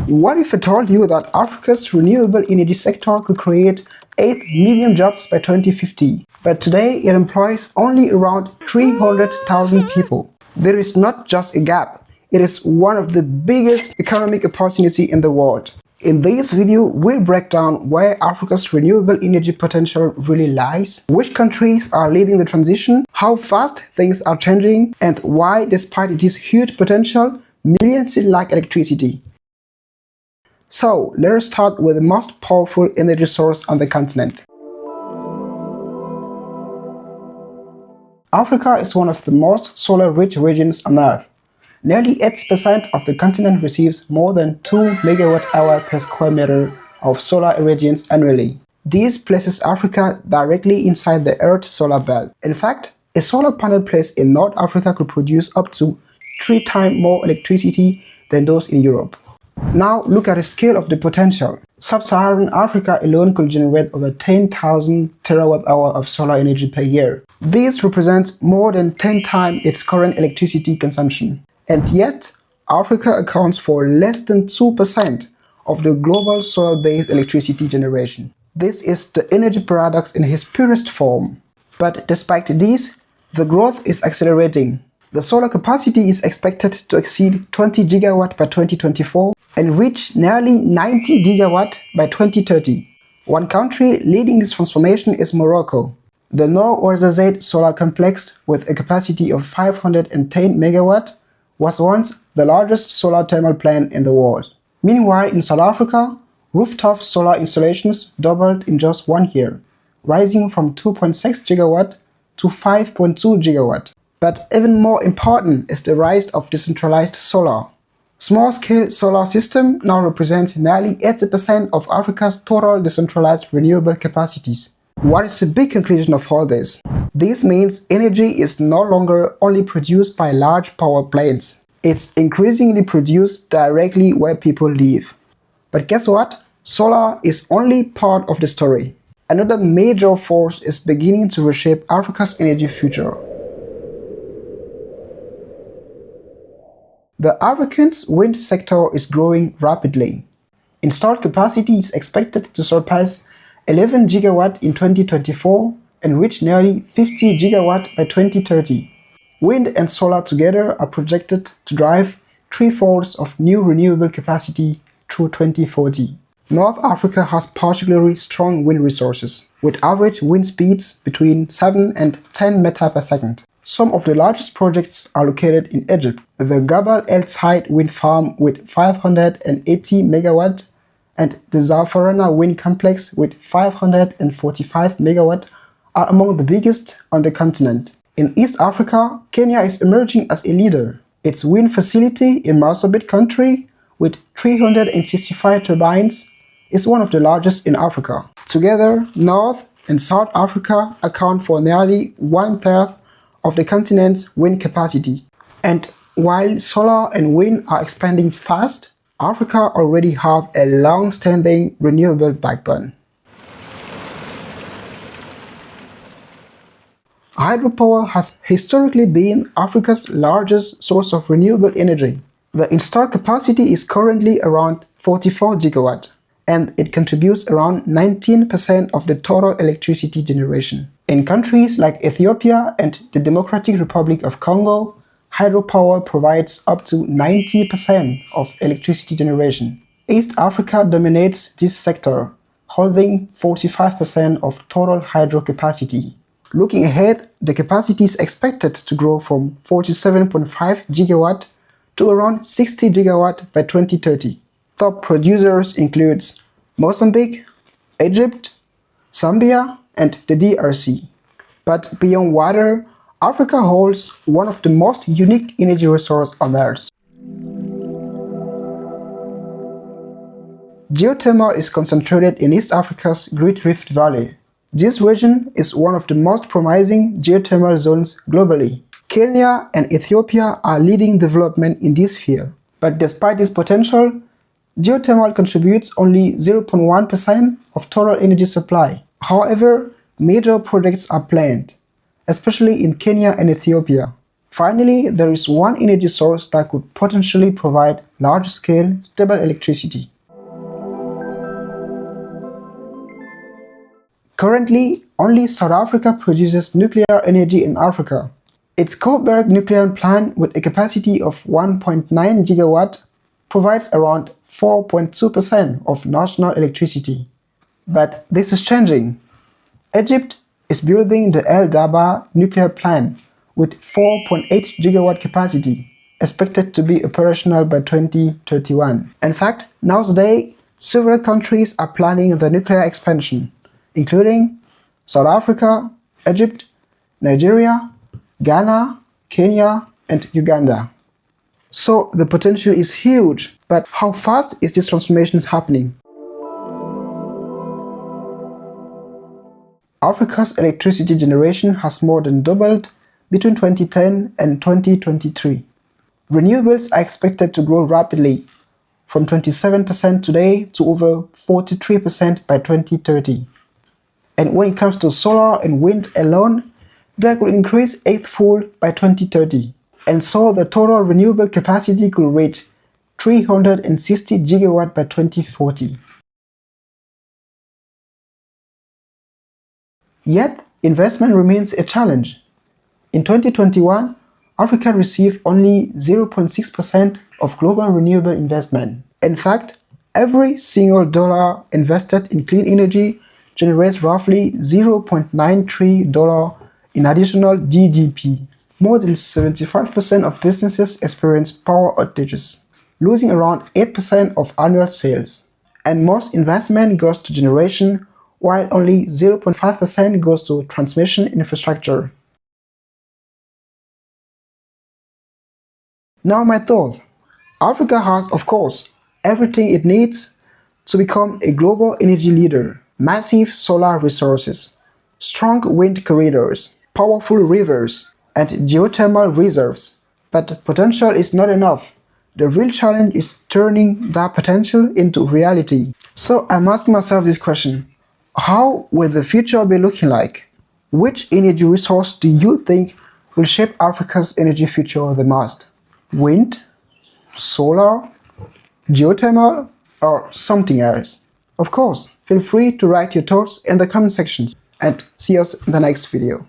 What if I told you that Africa's renewable energy sector could create 8 million jobs by 2050, but today it employs only around 300,000 people? There is not just a gap, it is one of the biggest economic opportunities in the world. In this video, we'll break down where Africa's renewable energy potential really lies, which countries are leading the transition, how fast things are changing, and why, despite this huge potential, millions still lack electricity. So, let us start with the most powerful energy source on the continent. Africa is one of the most solar-rich regions on Earth. Nearly 80% of the continent receives more than 2 MWh per square meter of solar irradiance annually. This places Africa directly inside the Earth's solar belt. In fact, a solar panel placed in North Africa could produce up to 3 times more electricity than those in Europe. Now look at the scale of the potential. Sub-Saharan Africa alone could generate over 10,000 terawatt-hours of solar energy per year. This represents more than 10 times its current electricity consumption. And yet, Africa accounts for less than 2% of the global solar-based electricity generation. This is the energy paradox in its purest form. But despite this, the growth is accelerating. The solar capacity is expected to exceed 20 gigawatts by 2024 and reach nearly 90 gigawatts by 2030. One country leading this transformation is Morocco. The Noor Ouarzazate solar complex, with a capacity of 510 megawatts, was once the largest solar thermal plant in the world. Meanwhile, in South Africa, rooftop solar installations doubled in just 1 year, rising from 2.6 gigawatts to 5.2 gigawatts. But even more important is the rise of decentralized solar. Small-scale solar system now represents nearly 80% of Africa's total decentralized renewable capacities. What is the big conclusion of all this? This means energy is no longer only produced by large power plants. It's increasingly produced directly where people live. But guess what? Solar is only part of the story. Another major force is beginning to reshape Africa's energy future. The African's wind sector is growing rapidly. Installed capacity is expected to surpass 11 gigawatts in 2024 and reach nearly 50 gigawatts by 2030. Wind and solar together are projected to drive 3/4 of new renewable capacity through 2040. North Africa has particularly strong wind resources, with average wind speeds between 7 and 10 meters per second. Some of the largest projects are located in Egypt. The Gabal El Said wind farm with 580 megawatts and the Zafarana wind complex with 545 megawatts are among the biggest on the continent. In East Africa, Kenya is emerging as a leader. Its wind facility in Marsabit country, with 365 turbines, is one of the largest in Africa. Together, North and South Africa account for nearly 1/3 of the continent's wind capacity. And while solar and wind are expanding fast, Africa already has a long-standing renewable backbone. Hydropower has historically been Africa's largest source of renewable energy. The installed capacity is currently around 44 gigawatts, and it contributes around 19% of the total electricity generation. In countries like Ethiopia and the Democratic Republic of Congo, hydropower provides up to 90% of electricity generation. East Africa dominates this sector, holding 45% of total hydro capacity. Looking ahead, the capacity is expected to grow from 47.5 gigawatts to around 60 gigawatts by 2030. Top producers include Mozambique, Egypt, Zambia, and the DRC. But beyond water, Africa holds one of the most unique energy resources on Earth. Geothermal is concentrated in East Africa's Great Rift Valley. This region is one of the most promising geothermal zones globally. Kenya and Ethiopia are leading development in this field. But despite this potential, geothermal contributes only 0.1% of total energy supply. However, major projects are planned, especially in Kenya and Ethiopia. Finally, there is one energy source that could potentially provide large-scale, stable electricity. Currently, only South Africa produces nuclear energy in Africa. Its Koeberg nuclear plant, with a capacity of 1.9 GW, provides around 4.2% of national electricity. But this is changing. Egypt is building the El Daba nuclear plant with 4.8 GW capacity, expected to be operational by 2031. In fact, nowadays, several countries are planning the nuclear expansion, including South Africa, Egypt, Nigeria, Ghana, Kenya, and Uganda. So the potential is huge, but how fast is this transformation happening? Africa's electricity generation has more than doubled between 2010 and 2023. Renewables are expected to grow rapidly, from 27% today to over 43% by 2030. And when it comes to solar and wind alone, they could increase eightfold by 2030. And so the total renewable capacity could reach 360 GW by 2040. Yet, investment remains a challenge. In 2021, Africa received only 0.6% of global renewable investment. In fact, every single dollar invested in clean energy generates roughly $0.93 in additional GDP. More than 75% of businesses experience power outages, losing around 8% of annual sales. And most investment goes to generation, while only 0.5% goes to transmission infrastructure. Now my thought. Africa has, of course, everything it needs to become a global energy leader. Massive solar resources, strong wind corridors, powerful rivers, and geothermal reserves. But potential is not enough. The real challenge is turning that potential into reality. So I'm asking myself this question. How will the future be looking like? Which energy resource do you think will shape Africa's energy future the most? Wind? Solar? Geothermal? Or something else? Of course, feel free to write your thoughts in the comment sections, and see us in the next video.